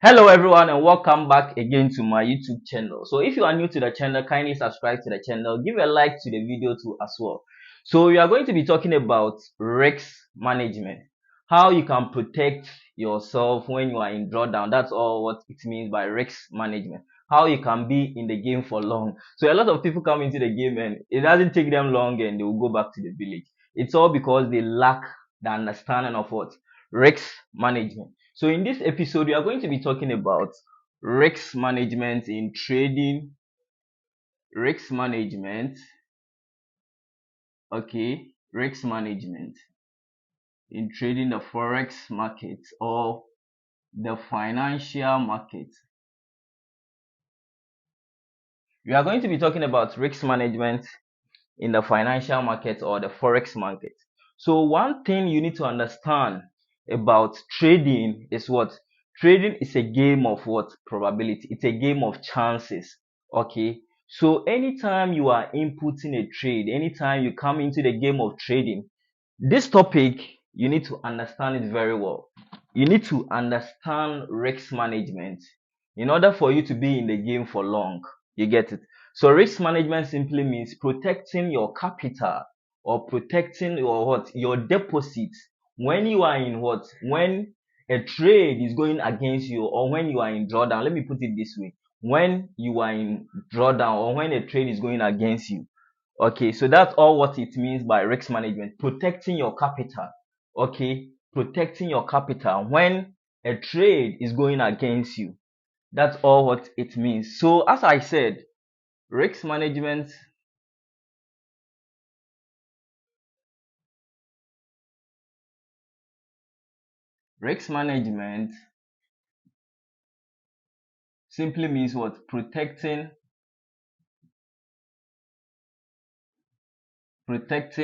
Hello everyone and welcome back again to my YouTube channel. So if you are new to the channel, kindly subscribe to the channel, give a like to the video too as well. So we are going to be talking about risk management, how you can protect yourself when you are in drawdown. That's all what it means by risk management, how you can be in the game for long. So a lot of people come into the game and it doesn't take them long and they will go back to the village. It's all because they lack the understanding of what risk management. So in this episode, we are going to be talking about risk management in trading, risk management, risk management in trading the Forex market or the financial market. We are going to be talking about risk management in the financial market or the Forex market. So one thing you need to understand about trading is what? Trading is a game of what? Probability. It's a game of chances. Okay. So anytime you are inputting a trade, anytime you come into the game of trading, this topic, you need to understand it very well. You need to understand risk management in order for you to be in the game for long. You get it? So risk management simply means protecting your capital or protecting your what? Your deposits when you are in what? When a trade is going against you or when you are in drawdown. Let me put it this way. When you are in drawdown or when a trade is going against you. Okay, so that's all what it means by risk management, protecting your capital. Okay, protecting your capital when a trade is going against you. That's all what it means. So as I said, risk management risk management simply means what? Protecting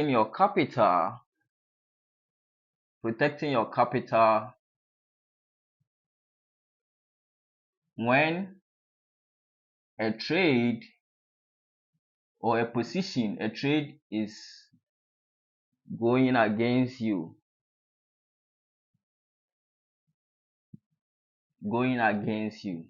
your capital, protecting your capital when a trade or a position, a trade is going against you, going against you.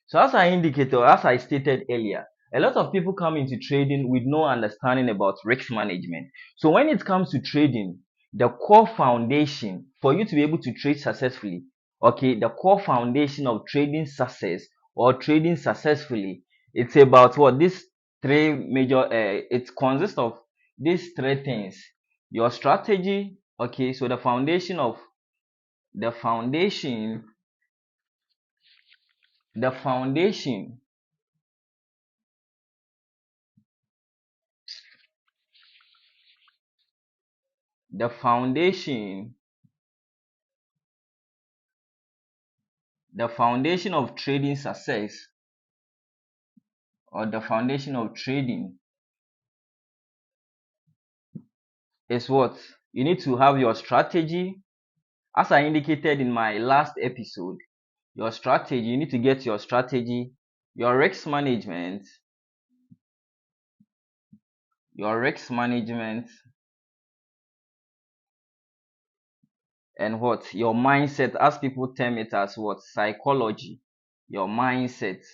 So as I indicated, or as I stated earlier, a lot of people come into trading with no understanding about risk management. So when it comes to trading, the core foundation for you to be able to trade successfully, okay, the core foundation of trading success or trading successfully, it's about what? These three major, it consists of these three things. Your strategy, okay, so the foundation of the foundation, the foundation the foundation the foundation of trading success or the foundation of trading is what? You need to have your strategy. As I indicated in my last episode, your strategy, you need to get your strategy, your risk management, your risk management, and what? Your mindset, as people term it as what? Psychology, your mindset.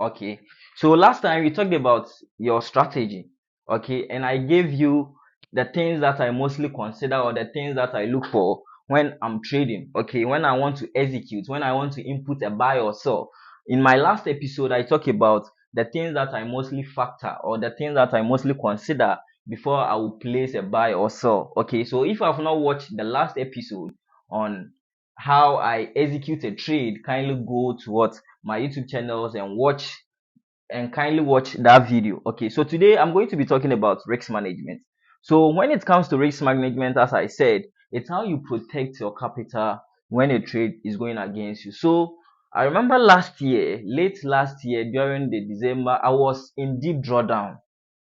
Okay, so last time we talked about your strategy, okay, and I gave you the things that I mostly consider or the things that I look for when I'm trading, okay, when I want to execute, when I want to input a buy or sell. In my last episode, I talked about the things that I mostly factor or the things that I mostly consider before I will place a buy or sell. Okay, so if I've not watched the last episode on how I execute a trade, kindly go to what my YouTube channels and kindly watch that video. Okay, so today I'm going to be talking about risk management. So when it comes to risk management, as I said, it's how you protect your capital when a trade is going against you. So I remember last year, late last year during the December, I was in deep drawdown.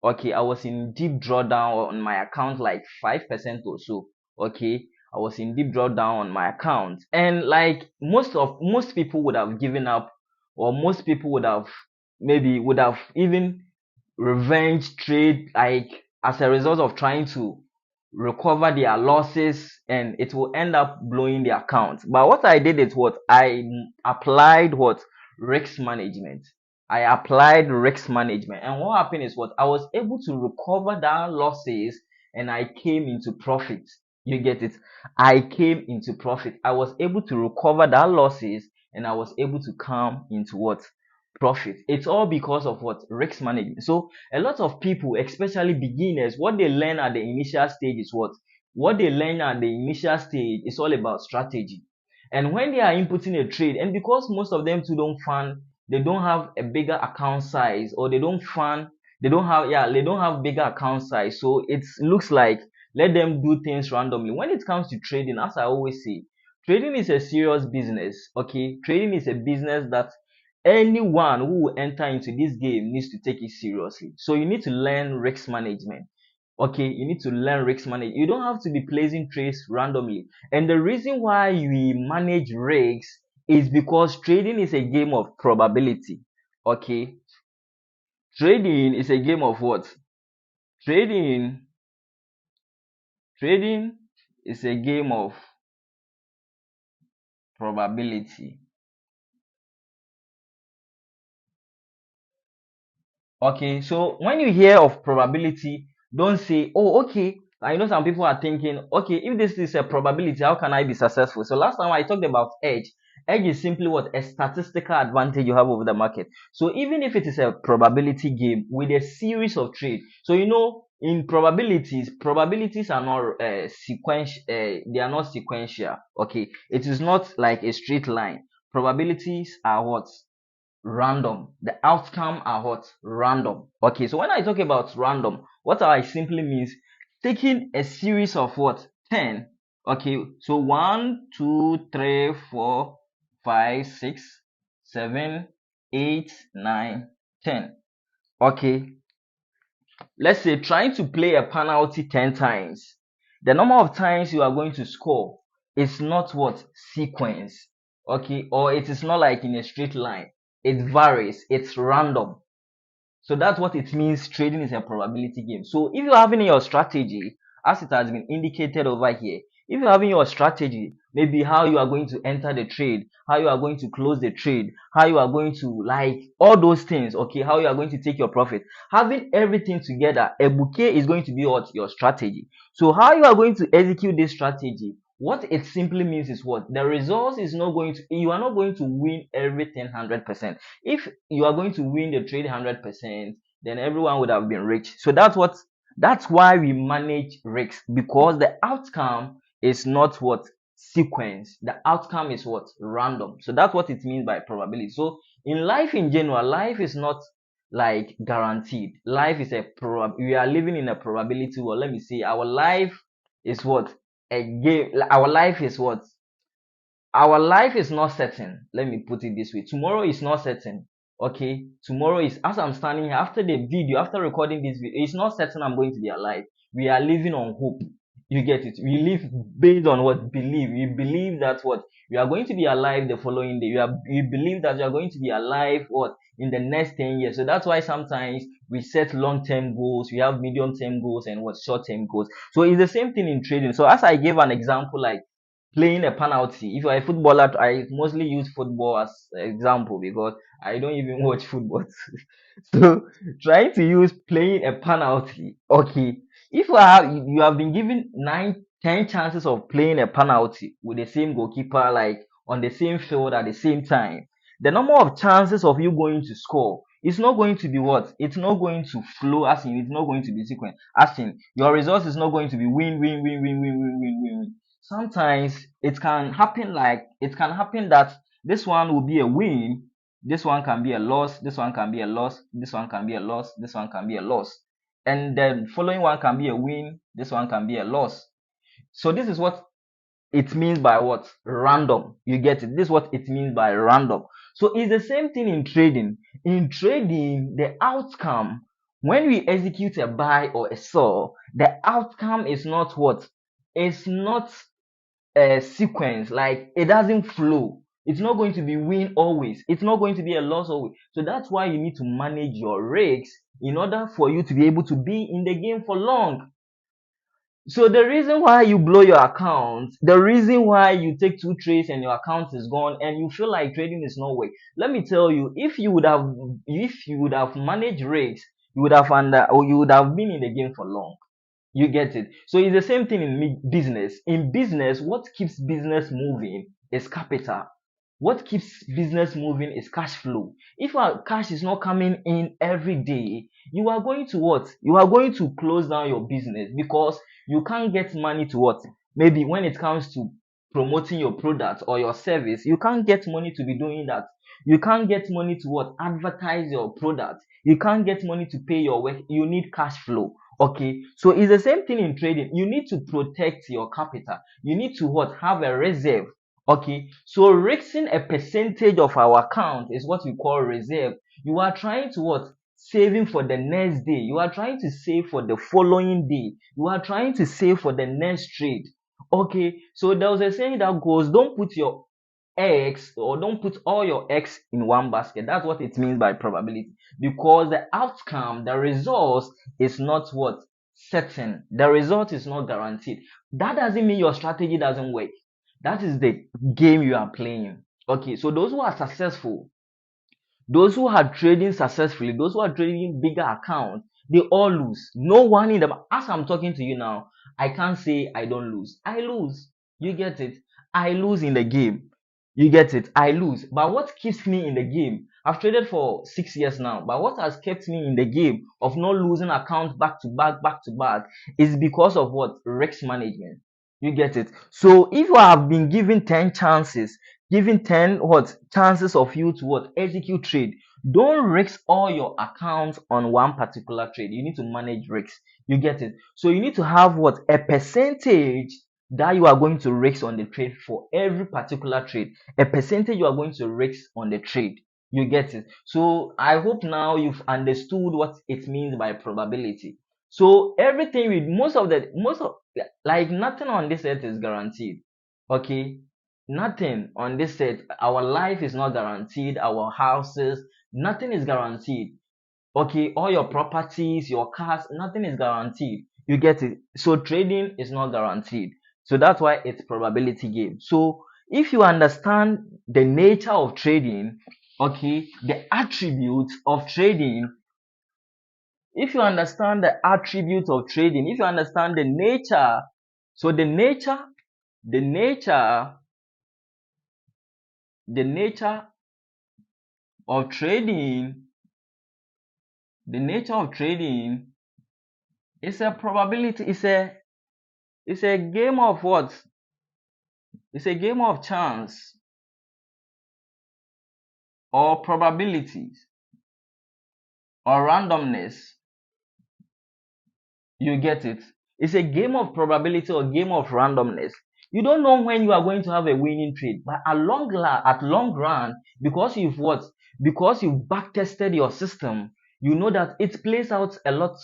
Okay, I was in deep drawdown on my account, like 5% or so. Okay, I was in deep drawdown on my account, and like most people would have given up, or most people would have even revenge trade, like as a result of trying to recover their losses, and it will end up blowing the account. But what I did is what I applied what risk management. I applied risk management, and what happened is what I was able to recover that losses, and I came into profit. You get it? I came into profit. I was able to recover that losses, and I was able to come into what profit. It's all because of what risk management. So a lot of people, especially beginners, what they learn at the initial stage is what they learn at the initial stage is all about strategy. And when they are inputting a trade, and because most of them too don't fund, they don't have a bigger account size, or they don't fund, they don't have bigger account size. So it looks like let them do things randomly. When it comes to trading, as I always say, trading is a serious business. Okay, trading is a business that anyone who will enter into this game needs to take it seriously. So you need to learn risk management. Okay, you need to learn risk management. You don't have to be placing trades randomly. And the reason why we manage risks is because trading is a game of probability. Okay, trading is a game of what? Trading, trading is a game of probability. Okay, so when you hear of probability, don't say, oh, okay. I know some people are thinking, okay, if this is a probability, how can I be successful? So last time I talked about edge. Edge is simply what a statistical advantage you have over the market. So even if it is a probability game with a series of trades, so you know, in probabilities are not sequential. They are not sequential. Okay, it is not like a straight line. Probabilities are what? Random. The outcome are what? Random. Okay, so when I talk about random, what I simply means taking a series of what? 10. Okay, so 1, 2, 3, 4, 5, 6, 7, 8, 9, 10. Okay, let's say trying to play a penalty 10 times. The number of times you are going to score is not what? Sequence. Okay, or it is not like in a straight line. It varies, it's random. So that's what it means trading is a probability game. So if you're having your strategy, as it has been indicated over here, if you're having your strategy, maybe how you are going to enter the trade, how you are going to close the trade, how you are going to like all those things, okay, how you are going to take your profit, having everything together, a bouquet is going to be what? Your strategy. So how you are going to execute this strategy, what it simply means is what? The results is not going to, you are not going to win everything 100%. If you are going to win the trade 100%, then everyone would have been rich. So that's why we manage risks, because the outcome is not what? Sequence. The outcome is what? Random. So that's what it means by probability. So in life in general, life is not like guaranteed. Life is a we are living in a probability world. Let me see. Our life is what? A game. Our life is what? Our life is not certain. Let me put it this way. Tomorrow is not certain. Okay, tomorrow is, as I'm standing here after the video, after recording this video, it's not certain I'm going to be alive. We are living on hope. You get it? We live based on what? Believe. We believe that what? We are going to be alive the following day. We believe that we are going to be alive what? In the next 10 years. So that's why sometimes we set long-term goals, we have medium-term goals, and what? Short-term goals. So it's the same thing in trading. So as I gave an example, like playing a penalty. If you're a footballer, I mostly use football as an example because I don't even watch football. So trying to use playing a penalty. Okay, if you have been given 9, 10 chances of playing a penalty with the same goalkeeper, like on the same field at the same time, the number of chances of you going to score it's not going to be what? It's not going to flow as in it's not going to be sequence. As in your results is not going to be win, win, win, win, win, win, win, win, win. Sometimes it can happen that this one will be a win, this one can be a loss, this one can be a loss, this one can be a loss, this one can be a loss, and then following one can be a win, this one can be a loss. So this is what it means by what? Random. You get it? This is what it means by random. So it's the same thing in trading. In trading, the outcome, when we execute a buy or a sell, the outcome is not what? It's not a sequence. Like it doesn't flow. It's not going to be win always. It's not going to be a loss always. So that's why you need to manage your risks in order for you to be able to be in the game for long. So the reason why you blow your account, the reason why you take two trades and your account is gone and you feel like trading is no way. Let me tell you, if you would have managed risks, you would have or you would have been in the game for long. You get it? So it's the same thing in business. In business, what keeps business moving is capital. What keeps business moving is cash flow. If our cash is not coming in every day, you are going to what? You are going to close down your business because you can't get money to what? Maybe when it comes to promoting your product or your service, you can't get money to be doing that. You can't get money to what? Advertise your product. You can't get money to pay your work. You need cash flow. Okay, so it's the same thing in trading. You need to protect your capital. You need to what? Have a reserve. Okay, so risking a percentage of our account is what we call reserve. You are trying to what? Saving for the next day. You are trying to save for the following day. You are trying to save for the next trade. Okay, so there was a saying that goes, don't put your eggs or don't put all your eggs in one basket. That's what it means by probability. Because the outcome, the result is not what? Certain. The result is not guaranteed. That doesn't mean your strategy doesn't work. That is the game you are playing. Okay, so those who are successful, those who are trading successfully, those who are trading bigger accounts, they all lose. No one in them. As I'm talking to you now, I can't say I don't lose. I lose. You get it? I lose in the game. You get it? I lose. But what keeps me in the game? I've traded for 6 years now. But what has kept me in the game of not losing accounts back to back, is because of what? Risk management. You get it? So if you have been given 10 chances, given 10 what chances of you to what execute trade, don't risk all your accounts on one particular trade. You need to manage risks. You get it? So you need to have what? A percentage that you are going to risk on the trade for every particular trade. A percentage you are going to risk on the trade. You get it? So I hope now you've understood what it means by probability. So everything with most of like nothing on this earth is guaranteed. Okay, nothing on this earth. Our life is not guaranteed. Our houses, nothing is guaranteed. Okay, all your properties, your cars, nothing is guaranteed. You get it? So trading is not guaranteed. So that's why it's probability game. So if you understand the nature of trading, okay, the attributes of trading, if you understand the attributes of trading, if you understand the nature, so the nature, the nature of trading, the nature of trading is a probability, it's a game of what? It's a game of chance or probabilities or randomness. You get it? It's a game of probability or game of randomness. You don't know when you are going to have a winning trade, but at long run, because you've what? Because you've back tested your system, you know that it plays out a lot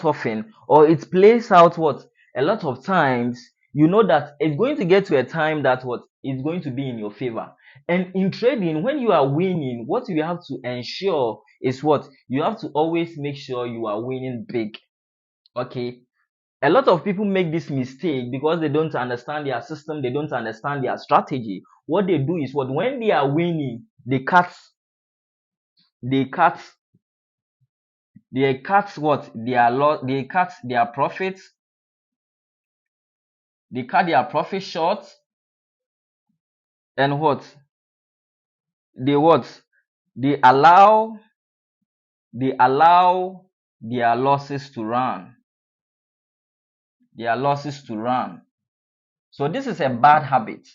often, or it plays out what? A lot of times. You know that it's going to get to a time that what? It's going to be in your favor. And in trading, when you are winning, what you have to ensure is what? You have to always make sure you are winning big. Okay, a lot of people make this mistake because they don't understand their system, they don't understand their strategy. What they do is what? When they are winning, they cut what? Their loss, they cut their profits, they cut their profit short, and what? They what? They allow they allow their losses to run. Their losses to run. So this is a bad habit.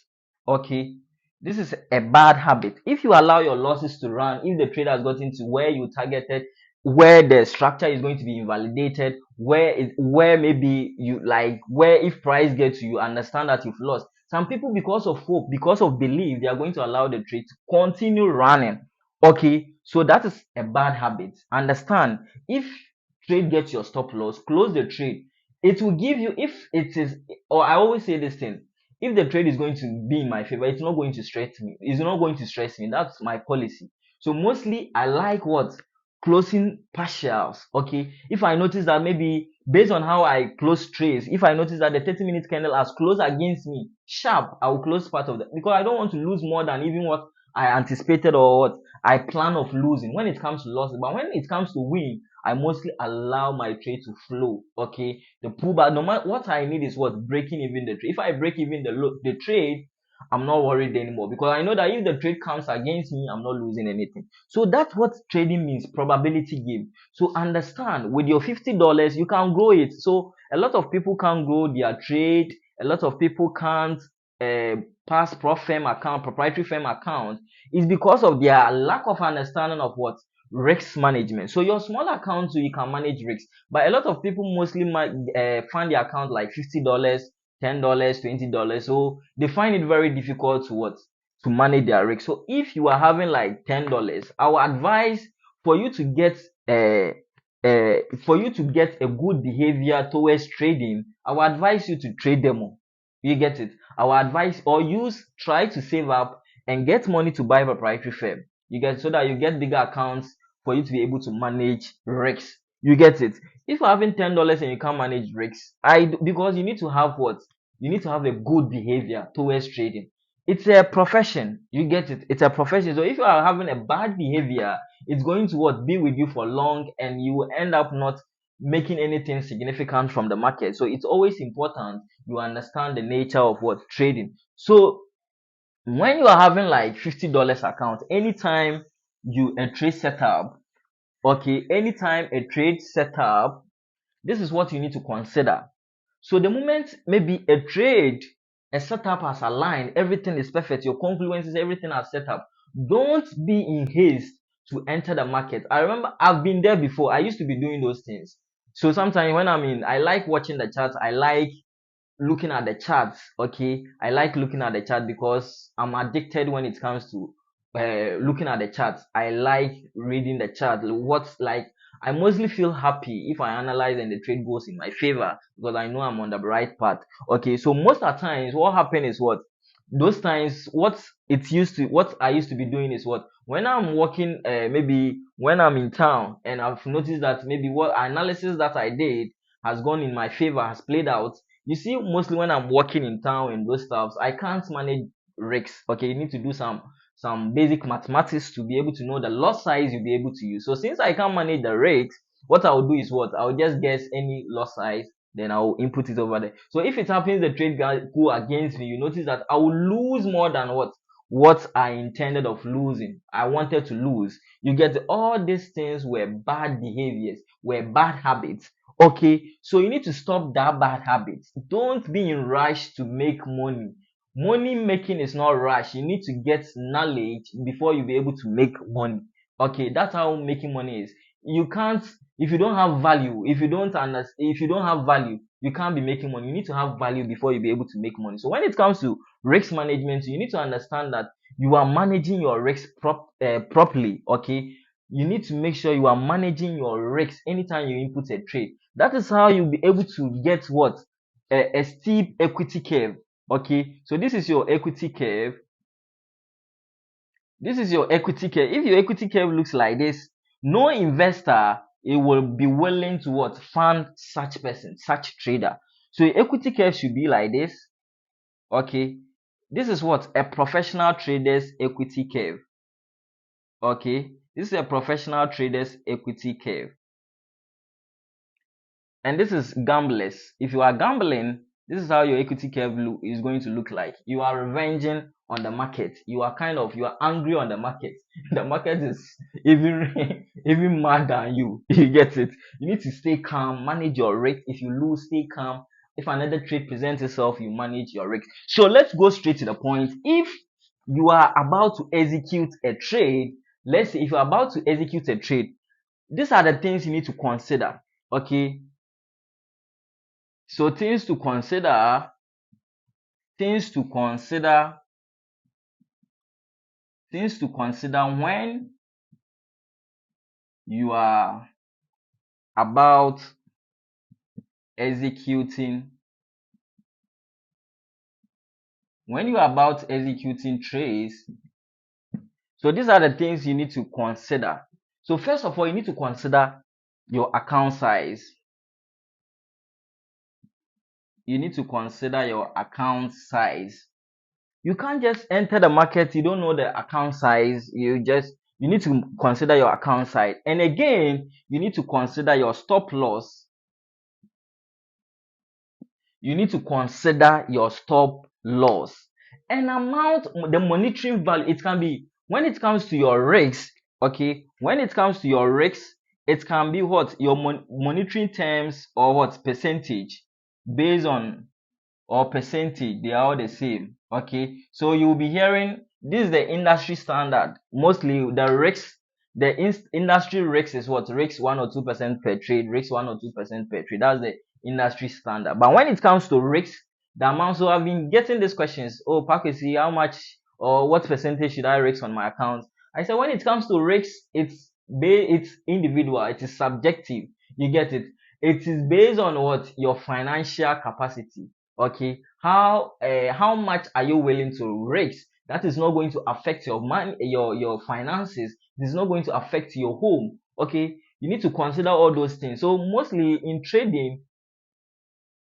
Okay, this is a bad habit. If you allow your losses to run, if the trader has gotten to where you targeted, where the structure is going to be invalidated, where maybe you like, where if price gets you understand that you've lost. Some people, because of hope, because of belief, they are going to allow the trade to continue running. Okay, so that is a bad habit. Understand, if trade gets your stop loss, close the trade. It will give you, if it is, or I always say this thing, if the trade is going to be in my favor, it's not going to stress me. It's not going to stress me. That's my policy. So mostly I like what? closing partials. Okay, if I notice that maybe based on how I close trades, if I notice that the 30-minute candle has closed against me sharp, I will close part of that, because I don't want to lose more than even what I anticipated or what I plan of losing when it comes to losses. But when it comes to win, I mostly allow my trade to flow. Okay, the pullback, no matter what I need is what breaking even the trade. If I break even the trade, I'm not worried anymore, because I know that if the trade comes against me, I'm not losing anything. So that's what trading means, probability game. So understand, with your $50, you can grow it. So a lot of people can't grow their trade. A lot of people can't pass firm account, proprietary firm account. It's because of their lack of understanding of what risk management. So your small account, so you can manage risks. But a lot of people mostly find their account like $50, $10, $20. So they find it very difficult to what to manage their risk. So if you are having like $10, I would advise for you to get a good behavior towards trading. I would advise you to trade them all. You get it? I would advise or try to save up and get money to buy proprietary firm. You get, so that you get bigger accounts for you to be able to manage risks. You get it? If you're having $10 and you can't manage risks, because you need to have what? You need to have a good behavior towards trading. It's a profession. You get it? It's a profession. So if you are having a bad behavior, it's going to what be with you for long, and you will end up not making anything significant from the market. So it's always important you understand the nature of what trading. So when you are having like $50 account, anytime a trade setup, okay, anytime a trade setup, this is what you need to consider. So the moment maybe a setup has aligned, everything is perfect, your confluences, everything has set up, don't be in haste to enter the market. I remember I've been there before. I used to be doing those things. So sometimes when I like watching the charts. I like looking at the charts. Okay, I like looking at the chart because I'm addicted when it comes to looking at the charts. I like reading the chart. What's like, I mostly feel happy if I analyze and the trade goes in my favor, because I know I'm on the right path. Okay, so most of the times what happens is what those times what I used to be doing is what when I'm working, maybe when I'm in town and I've noticed that maybe what analysis that I did has gone in my favor, has played out. You see, mostly when I'm working in town and those stuffs, I can't manage risks. Okay, you need to do some basic mathematics to be able to know the lot size you'll be able to use. So since I can't manage the risks, what I'll do is what I'll just guess any lot size, then I'll input it over there. So if it happens the trade go against me, you notice that I will lose more than what I intended of losing. I wanted to lose. You get, all these things were bad behaviors, were bad habits. Okay, so you need to stop that bad habit. Don't be in rush to make money. Money making is not rush. You need to get knowledge before you be able to make money. Okay, that's how making money is. You can't, if you don't have value, if you don't have value, you can't be making money. You need to have value before you be able to make money. So when it comes to risk management, you need to understand that you are managing your risk properly. Okay, you need to make sure you are managing your risks anytime you input a trade. That is how you'll be able to get what a steep equity curve. Okay, so this is your equity curve. This is your equity curve. If your equity curve looks like this, no investor it will be willing to what fund such person, such trader. So your equity curve should be like this. Okay, this is what a professional trader's equity curve. Okay, this is a professional trader's equity curve. And this is gamblers. If you are gambling, this is how your equity curve is going to look like. You are revenging on the market. You are angry on the market. The market is even even mad than you. You get it? You need to stay calm, manage your risk. If you lose, stay calm. If another trade presents itself, you manage your risk. So let's go straight to the point. If you are about to execute a trade, let's say if you're about to execute a trade, these are the things you need to consider. Okay, so things to consider, things to consider when you are about executing, trades. So these are the things you need to consider. So first of all, you need to consider your account size. You need to consider your account size. You can't just enter the market, you don't know the account size. You need to consider your account size. And again, you need to consider your stop loss. You need to consider your stop loss. An amount, the monitoring value, it can be when it comes to your risks, okay? When it comes to your risks, it can be what your monitoring terms or what percentage based on or percentage, they are all the same. Okay, so you'll be hearing this is the industry standard. Mostly the risks, the industry risks is what risks 1 or 2% per trade, risks 1 or 2% per trade. That's the industry standard. But when it comes to risks, the amount, so I've been getting these questions. Oh, Pakwesi, how much or what percentage should I risk on my account? I said when it comes to risks, it's individual, it is subjective. You get it? It is based on what your financial capacity. Okay, how much are you willing to risk? That is not going to affect your money, your finances. It is not going to affect your home. Okay, you need to consider all those things. So mostly in trading,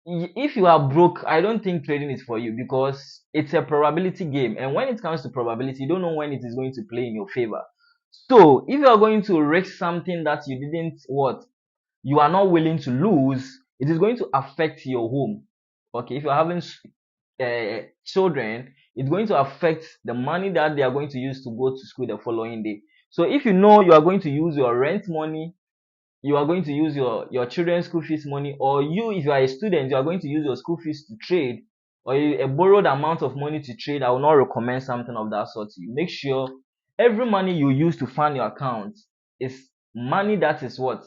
if you are broke, I don't think trading is for you because it's a probability game. And when it comes to probability, you don't know when it is going to play in your favor. So if you are going to risk something that you didn't what you are not willing to lose, it is going to affect your home. Okay, if you're having children, it's going to affect the money that they are going to use to go to school the following day. So if you know you are going to use your rent money, you are going to use your children's school fees money, or you, if you are a student, you are going to use your school fees to trade, or a borrowed amount of money to trade, I will not recommend something of that sort to you. Make sure every money you use to fund your account is money that is what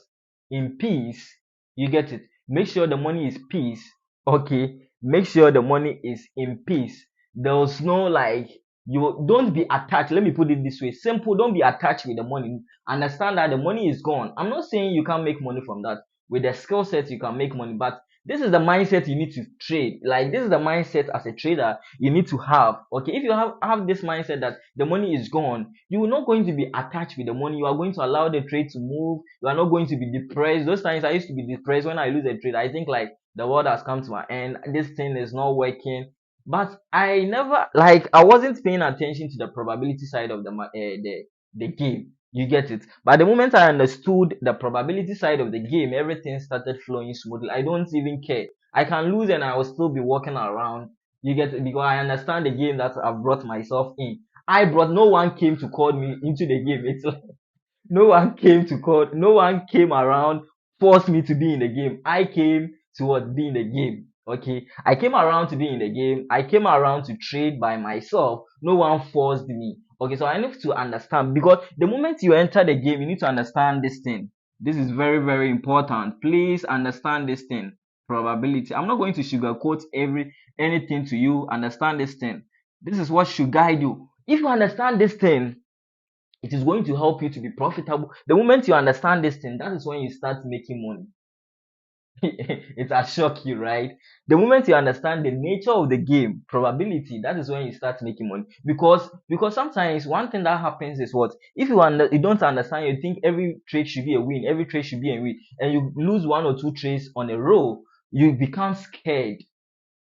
in peace. You get it? Make sure the money is peace. Okay, make sure the money is in peace. There's no like, you don't be attached. Let me put it this way, simple. Don't be attached with the money. Understand that the money is gone. I'm not saying you can't make money from that. With the skill set you can make money, but this is the mindset you need to trade. Like, this is the mindset as a trader you need to have. Okay, if you have this mindset that the money is gone, you are not going to be attached with the money. You are going to allow the trade to move. You are not going to be depressed. Those times I used to be depressed when I lose a trade. I think like the world has come to an end, this thing is not working. But I never, like, I wasn't paying attention to the probability side of the game. You get it? But the moment I understood the probability side of the game, everything started flowing smoothly. I don't even care. I can lose and I will still be walking around. You get it? Because I understand the game that I've brought myself in. No one came to call me into the game. It's like no one came around, forced me to be in the game. I came to what, be in the game. Okay, I came around to be in the game. I came around to trade by myself. No one forced me. Okay, so I need to understand, because the moment you enter the game, you need to understand this thing. This is very, very important. Please understand this thing. Probability. I'm not going to sugarcoat anything to you. Understand this thing. This is what should guide you. If you understand this thing, it is going to help you to be profitable. The moment you understand this thing, that is when you start making money. It will shock you, right? The moment you understand the nature of the game, probability, that is when you start making money. Because sometimes one thing that happens is what, if you don't understand, you think every trade should be a win, every trade should be a win, and you lose 1 or 2 trades on a row, you become scared.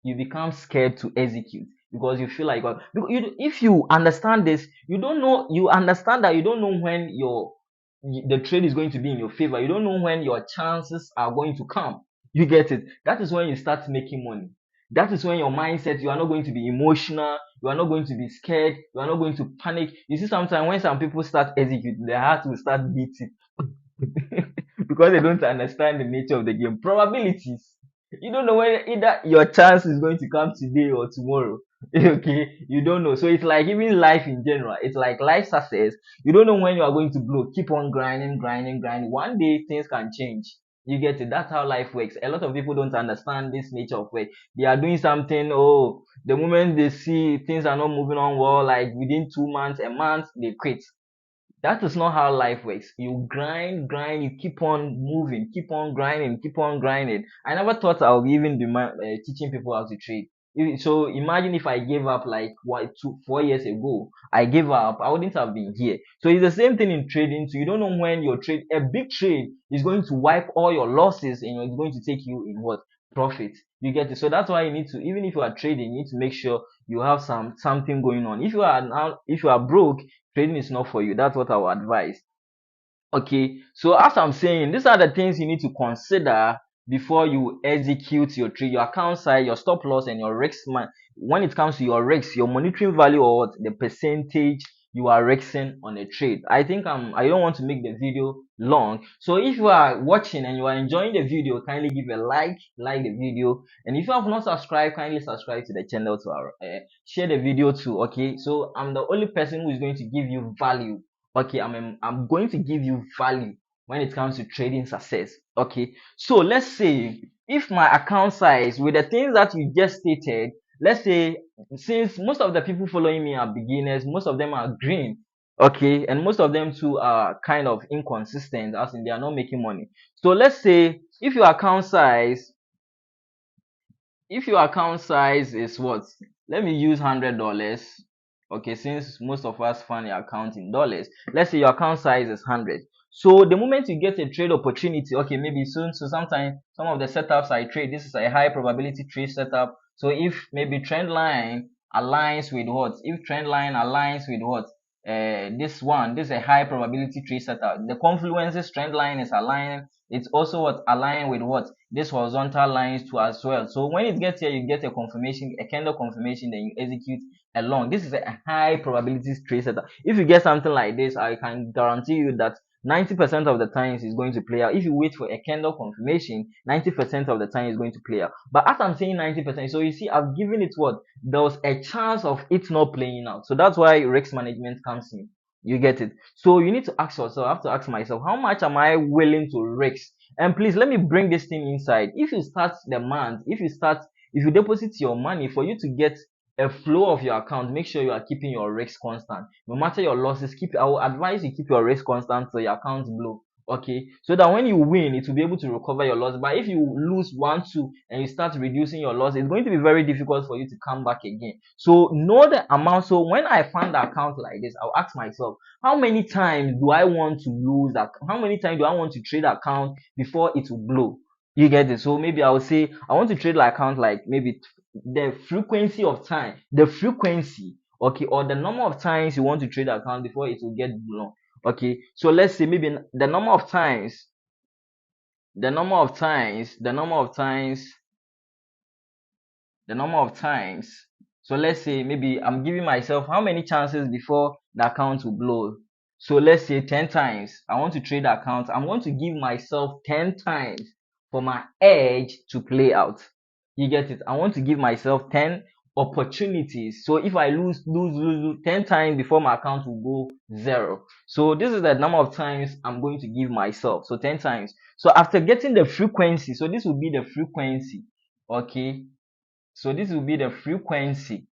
You become scared to execute because you feel like, well, if you understand this, you understand that you don't know when the trade is going to be in your favor. You don't know when your chances are going to come. You get it? That is when you start making money. That is when your mindset, you are not going to be emotional, you are not going to be scared, you are not going to panic. You see, sometimes when some people start executing, their heart will start beating. Because they don't understand the nature of the game. Probabilities. You don't know when either your chance is going to come today or tomorrow. Okay, you don't know. So it's like even life in general. It's like life success. You don't know when you are going to blow. Keep on grinding, grinding, grinding. One day things can change. You get it? That's how life works. A lot of people don't understand this nature of work. They are doing something. Oh, the moment they see things are not moving on well, like within 2 months, a month, they quit. That is not how life works. You grind, grind, you keep on moving, keep on grinding, keep on grinding. I never thought I would even be teaching people how to trade. So imagine if I gave up like what 4 years ago, I gave up, I wouldn't have been here. So it's the same thing in trading. So you don't know when your trade, a big trade is going to wipe all your losses and it's going to take you in what? Profit. You get it. So that's why you need to, even if you are trading, you need to make sure you have something going on. If you are broke, trading is not for you. That's what I would advise. Okay, so as I'm saying, these are the things you need to consider before you execute your trade, your account size, your stop loss, and your risk man. When it comes to your risk, your monitoring value or what the percentage you are risking on a trade. I don't want to make the video long. So if you are watching and you are enjoying the video, kindly give a like the video. And if you have not subscribed, kindly subscribe to the channel to share the video too. Okay, so I'm the only person who is going to give you value. Okay, I'm going to give you value when it comes to trading success. Okay, so let's say if my account size with the things that you just stated, let's say since most of the people following me are beginners, most of them are green. Okay, and most of them too are kind of inconsistent, as in they are not making money. So let's say if your account size is what, let me use $100. Okay, since most of us fund your account in dollars, let's say your account size is 100. So the moment you get a trade opportunity, okay, maybe soon, so sometimes some of the setups I trade, this is a high probability trade setup. So if maybe trend line aligns with what, if trend line aligns with what, this is a high probability trade setup. The confluences trend line is aligned, it's also what align with what this horizontal lines too as well. So when it gets here, you get a confirmation, a candle confirmation, then you execute along. This is a high probability trade setup. If you get something like this, I can guarantee you that 90% of the times is going to play out. If you wait for a candle confirmation, 90% of the time is going to play out. But as I'm saying 90%, so you see, I've given it what? There was a chance of it not playing out. So that's why risk management comes in. You get it. So you need to ask yourself, I have to ask myself, how much am I willing to risk? And please let me bring this thing inside. If you deposit your money, for you to get a flow of your account, make sure you are keeping your risk constant. No matter your losses, I will advise you keep your risk constant so your account blow. Okay, so that when you win, it will be able to recover your loss. But if you lose 1 2 and you start reducing your loss, it's going to be very difficult for you to come back again. So know the amount. So when I find the account like this, I'll ask myself, how many times do I want to lose that? How many times do I want to trade account before it will blow? You get it? So maybe I will say I want to trade the account like maybe the frequency of time, the frequency, okay, or the number of times you want to trade the account before it will get blown. Okay, so let's say maybe the number of times, the number of times, the number of times the number of times. So let's say maybe I'm giving myself how many chances before the account will blow. So let's say 10 times. I want to trade the account. I'm going to give myself 10 times for my edge to play out. You get it? I want to give myself 10 opportunities. So if I lose 10 times before my account will go zero. So this is the number of times I'm going to give myself. So 10 times. So after getting the frequency, so this will be the frequency. Okay, so this will be the frequency.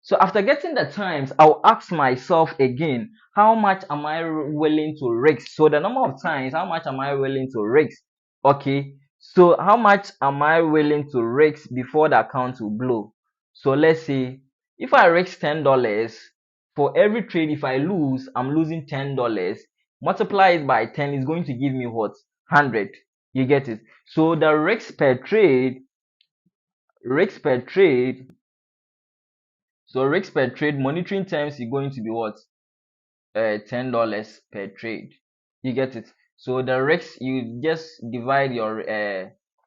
So after getting the times, I'll ask myself again, how much am I willing to risk? So the number of times, how much am I willing to risk? Okay. So how much am I willing to risk before the account will blow? So let's say if I risk $10 for every trade, if I lose, I'm losing $10. Multiply it by 10 is going to give me what? 100. You get it? So the risk per trade so risk per trade monitoring terms is going to be what? $10 per trade. You get it? So the risk, you just divide your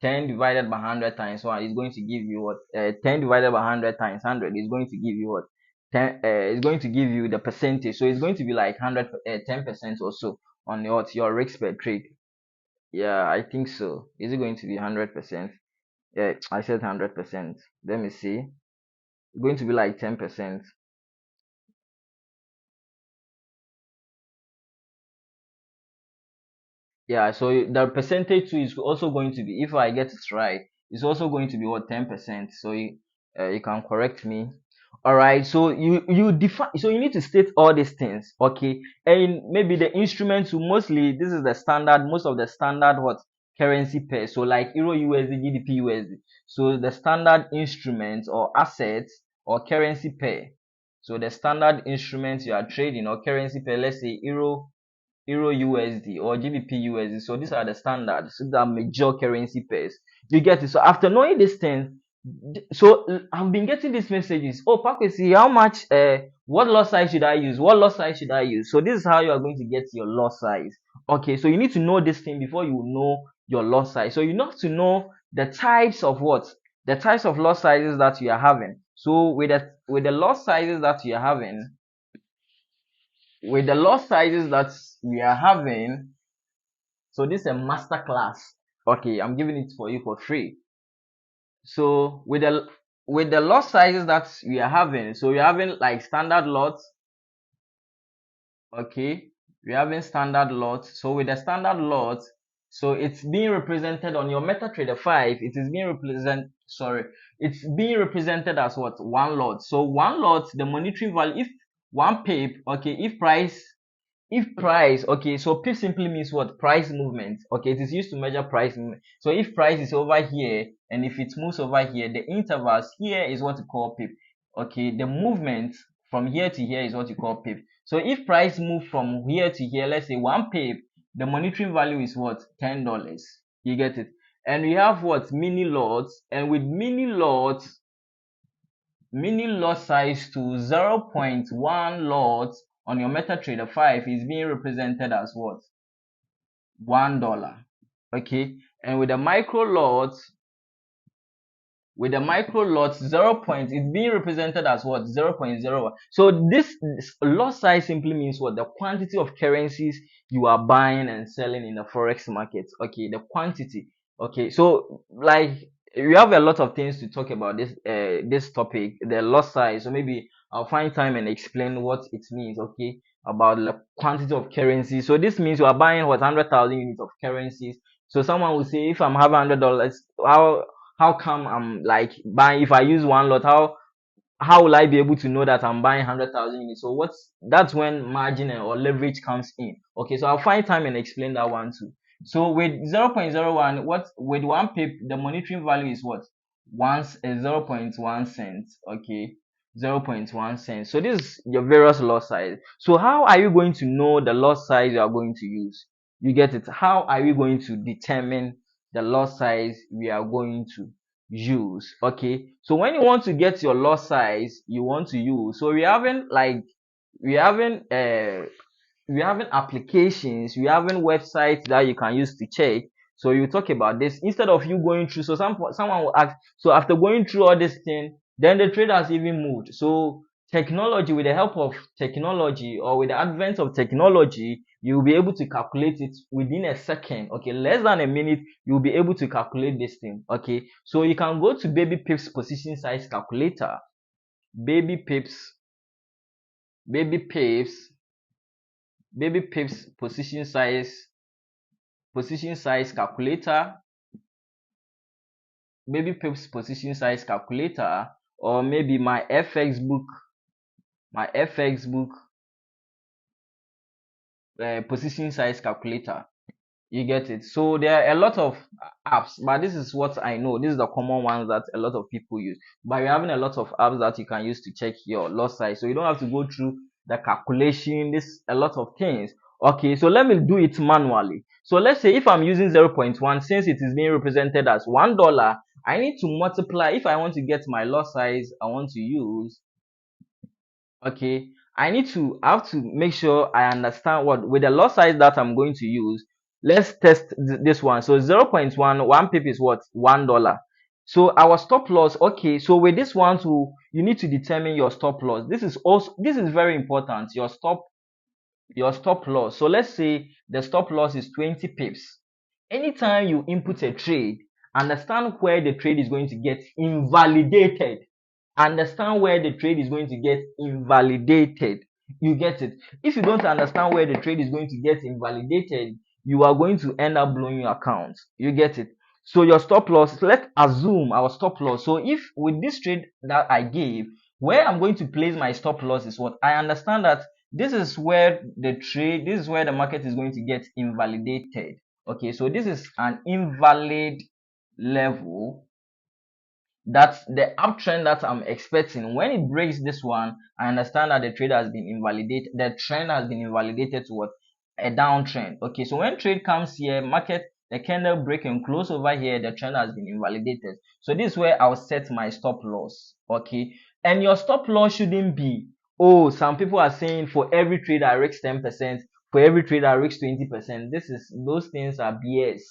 10 divided by 100 times 1 is going to give you what? 10 divided by 100 times 100 is going to give you what? 10 is going to give you the percentage. So it's going to be like 10% or so on your risk per trade. Yeah, I think so. Is it going to be 100%? Yeah, I said 100%. Let me see. It's going to be like 10%. Yeah, so the percentage too is also going to be, if I get it right, it's also going to be what, 10%. So you can correct me. All right. So you define. So you need to state all these things. Okay. And maybe the instruments, mostly this is the standard. Most of the standard what currency pair. So like Euro USD, GDP USD. So the standard instruments or assets or currency pair. So the standard instruments you are trading or currency pair, let's say Euro USD or GBP USD. So these are the standards. So the major currency pairs. You get it. So after knowing this thing, so I've been getting these messages. Oh, Pakwesi, how much? What lot size should I use? What lot size should I use? So this is how you are going to get your lot size. Okay, so you need to know this thing before you know your lot size. So you have to know the types of what? The types of lot sizes that you are having. So with the lot sizes that you are having, with the lot sizes that we are having, so this is a master class. Okay, I'm giving it for you for free. So with the lot sizes that we are having, so we're having like standard lots. Okay, we're having standard lots. So with the standard lots, so it's being represented on your MetaTrader 5. It is being it's being represented as what? One lot. So one lot, the monetary value, if one pip, okay, if price, okay, so pip simply means what? Price movement. Okay, it is used to measure price movement. So if price is over here and if it moves over here, the intervals here is what you call pip. Okay, the movement from here to here is what you call pip. So if price move from here to here, let's say one pip, the monetary value is what? $10. You get it? And we have what? Mini lots, and with mini lots, mini lot size to 0.1 lot on your MetaTrader 5 is being represented as what? $1. Okay, and with the micro lot, 0 point is being represented as what? 0.01. So this lot size simply means what? The quantity of currencies you are buying and selling in the forex market. Okay, the quantity. Okay, so like we have a lot of things to talk about this topic, the lot size. So maybe I'll find time and explain what it means. Okay, about the quantity of currency. So this means you are buying what? 100,000 units of currencies. So someone will say, if I'm having $100, how come I'm like buying? If I use one lot, how will I be able to know that I'm buying 100,000 units? So that's when margin or leverage comes in. Okay, so I'll find time and explain that one too. So with 0.01, what with one pip, the monetary value is what? Once a 0.1 cent. Okay, 0.1 cent. So this is your various lot size. So how are you going to know the lot size you are going to use? You get it? How are we going to determine the lot size we are going to use? Okay, so when you want to get your lot size you want to use, so we having we having applications, we having websites that you can use to check. So you talk about this instead of you going through. So someone will ask, so after going through all this thing, then the trade has even moved. So technology, with the help of technology or with the advent of technology, you'll be able to calculate it within a second. Okay, less than a minute, you'll be able to calculate this thing. Okay, so you can go to baby pips position size calculator. baby pips baby pips baby pips position size calculator. Baby pips position size calculator, or maybe my fx book position size calculator. You get it? So there are a lot of apps, but this is what I know. This is the common ones that a lot of people use. But you're having a lot of apps that you can use to check your lot size. So you don't have to go through the calculation, this a lot of things. Okay, so let me do it manually. So let's say if I'm using 0.1, since it is being represented as $1, I need to multiply. If I want to get my lot size, I want to use, okay, I have to make sure I understand what with the lot size that I'm going to use. Let's test this one. So 0.1, one pip is what? $1. So our stop loss, okay, so with this one too, you need to determine your stop loss. This is very important, your stop loss. So let's say the stop loss is 20 pips. Anytime you input a trade, understand where the trade is going to get invalidated. Understand where the trade is going to get invalidated. You get it? If you don't understand where the trade is going to get invalidated, you are going to end up blowing your account. You get it? So your stop loss, let's assume our stop loss. So if with this trade that I gave, where I'm going to place my stop loss is what? I understand that this is where the market is going to get invalidated. Okay, so this is an invalid level. That's the uptrend that I'm expecting. When it breaks this one, I understand that the trade has been invalidated. The trend has been invalidated to what? A downtrend. Okay, so when trade comes here, market, the candle break and close over here, the trend has been invalidated. So this is where I'll set my stop loss. Okay, and your stop loss shouldn't be, oh, some people are saying for every trade I risk 10%, for every trade I risk 20%. Those things are BS.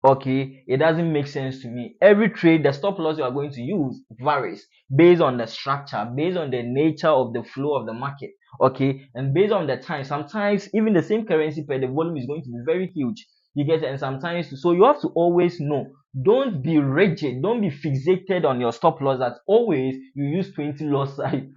Okay, it doesn't make sense to me. Every trade, the stop loss you are going to use varies based on the structure, based on the nature of the flow of the market. Okay, and based on the time. Sometimes even the same currency pair, the volume is going to be very huge. You get it? And sometimes, so you have to always know. Don't be rigid, don't be fixated on your stop loss that always you use 20 loss side.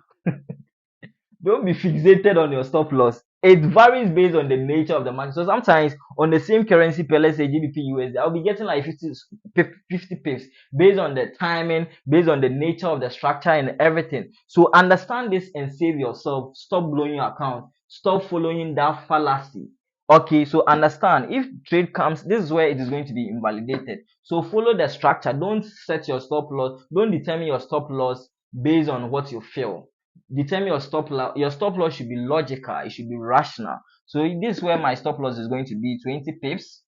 Don't be fixated on your stop loss. It varies based on the nature of the market. So sometimes on the same currency pair, let's say GBP USD, I'll be getting like 50 pips based on the timing, based on the nature of the structure and everything. So understand this and save yourself. Stop blowing your account. Stop following that fallacy. Okay, so understand if trade comes, this is where it is going to be invalidated. So follow the structure. Don't set your stop loss. Don't determine your stop loss based on what you feel. Determine your stop loss. Your stop loss should be logical, it should be rational. So this is where my stop loss is going to be 20 pips.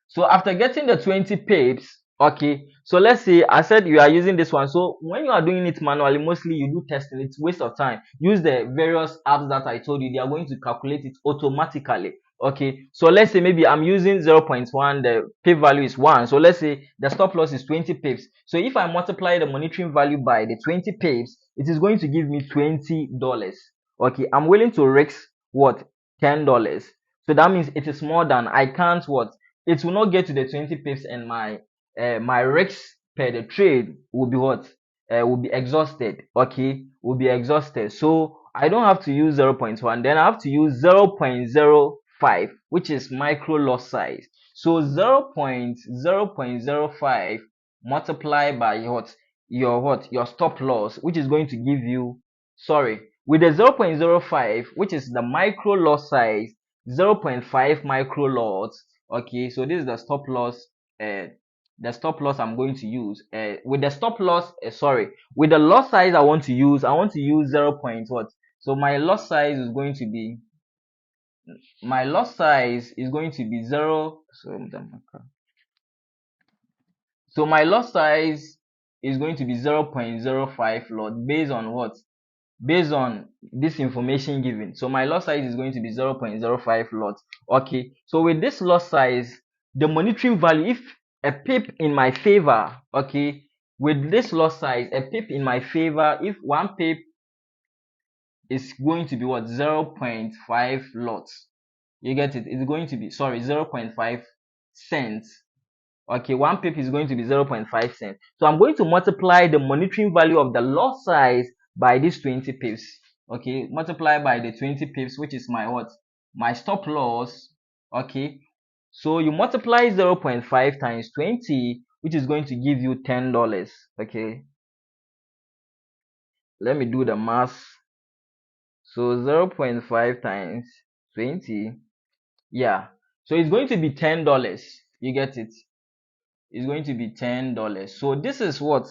So after getting the 20 pips, okay, so let's say I said you are using this one. So when you are doing it manually, mostly you do testing, it's waste of time. Use the various apps that I told you, they are going to calculate it automatically. Okay, so let's say maybe I'm using 0.1, the pip value is 1. So let's say the stop loss is 20 pips. So if I multiply the monitoring value by the 20 pips, it is going to give me $20. Okay, I'm willing to risk what? $10. So that means it is more than I can't what? It will not get to the 20 pips, and my risks per the trade will be what? Will be exhausted. Okay, will be exhausted. So I don't have to use 0.1, then I have to use 0.05, which is micro loss size. So 0.05 multiplied by your stop loss, which is going to give you, sorry, with the 0.05, which is the micro loss size, 0.5 micro lots. Okay, so this is the stop loss I'm going to use. With the stop loss, sorry, with the loss size I want to use 0. What? So my loss size is going to be, 0. So my loss size is going to be 0.05 lot based on what? Based on this information given. So my loss size is going to be 0.05 lots. Okay, so with this loss size, the monitoring value, if a pip in my favor, okay, with this loss size, a pip in my favor, if one pip is going to be what? 0.5 lots. You get it? It's going to be, sorry, 0.5 cents. Okay, one pip is going to be 0.5 cents. So I'm going to multiply the monitoring value of the loss size by this 20 pips. Okay, multiply by the 20 pips, which is my what? My stop loss. Okay, so you multiply 0.5 times 20, which is going to give you $10. Okay, let me do the math. So 0.5 times 20, yeah, so it's going to be $10. You get it? Is going to be $10. So this is what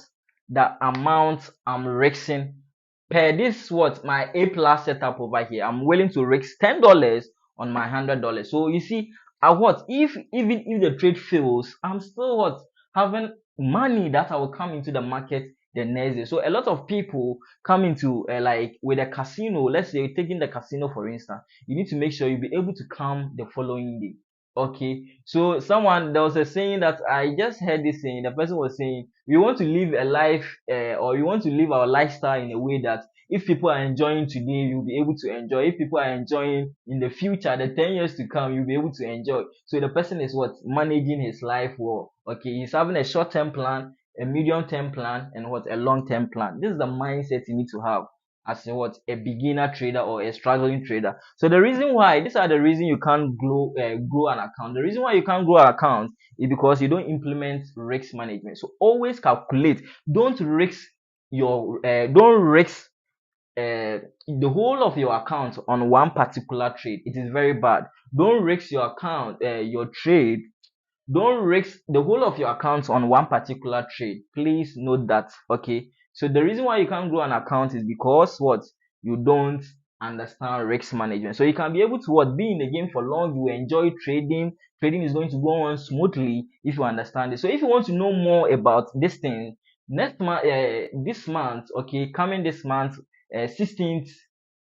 the amount I'm risking per this what my A plus setup over here. I'm willing to risk $10 on my $100. So you see, what if even if the trade fails, I'm still what having money that I will come into the market the next day. So a lot of people come into like with a casino. Let's say taking the casino for instance, you need to make sure you'll be able to come the following day. Okay, so there was a saying that I just heard this saying. The person was saying, we want to live a life, or we want to live our lifestyle in a way that if people are enjoying today, you'll be able to enjoy. If people are enjoying in the future, the 10 years to come, you'll be able to enjoy. So the person is what? Managing his life well. Okay, he's having a short-term plan, a medium-term plan, and what? A long-term plan. This is the mindset you need to have as a beginner trader or a struggling trader. So the reason why, these are the reason you can't grow an account. The reason why you can't grow an account is because you don't implement risk management. So always calculate. Don't risk the whole of your account on one particular trade. It is very bad. Don't risk your account, your trade. Don't risk the whole of your accounts on one particular trade. Please note that. Okay. So the reason why you can't grow an account is because what? You don't understand risk management. So you can be able to what? Be in the game for long. You enjoy trading. Trading is going to go on smoothly if you understand it. So if you want to know more about this thing, next month, this month, okay, coming this month, 16th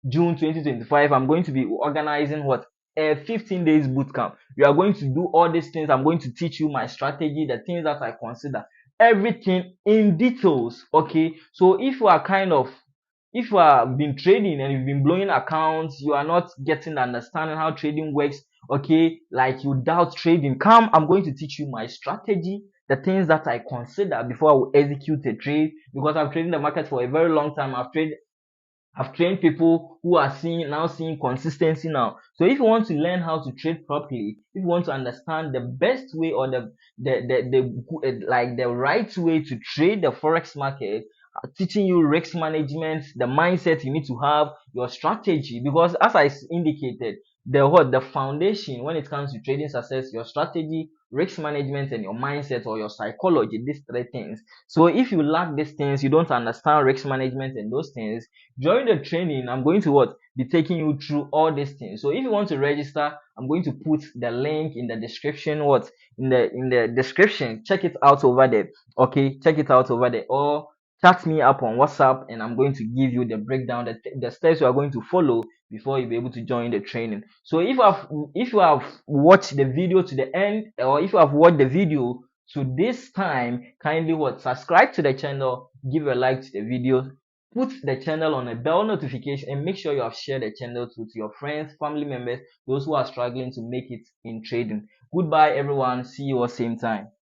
June 2025, I'm going to be organizing what? A 15 days boot camp. You are going to do all these things. I'm going to teach you my strategy, the things that I consider, everything in details. Okay. So if you are if you have been trading and you've been blowing accounts, you are not getting the understanding how trading works. Okay. Like you doubt trading, come, I'm going to teach you my strategy, the things that I consider before I will execute a trade, because I've traded the market for a very long time. I've trained people who are seeing consistency now. So if you want to learn how to trade properly, if you want to understand the best way or the right way to trade the forex market, teaching you risk management, the mindset you need to have, your strategy, because as I indicated, the foundation when it comes to trading success, your strategy, risk management, and your mindset or your psychology, these three things. So if you lack these things, you don't understand risk management and those things, during the training, I'm going to what? Be taking you through all these things. So if you want to register, I'm going to put the link in the description. What? In the description. Check it out over there. Okay, check it out over there. Or chat me up on WhatsApp and I'm going to give you the breakdown, the steps you are going to follow before you be able to join the training. So if you have watched the video to the end, or if you have watched the video to this time, kindly what? Subscribe to the channel, give a like to the video, put the channel on a bell notification, and make sure you have shared the channel to your friends, family members, those who are struggling to make it in trading. Goodbye everyone, see you all same time.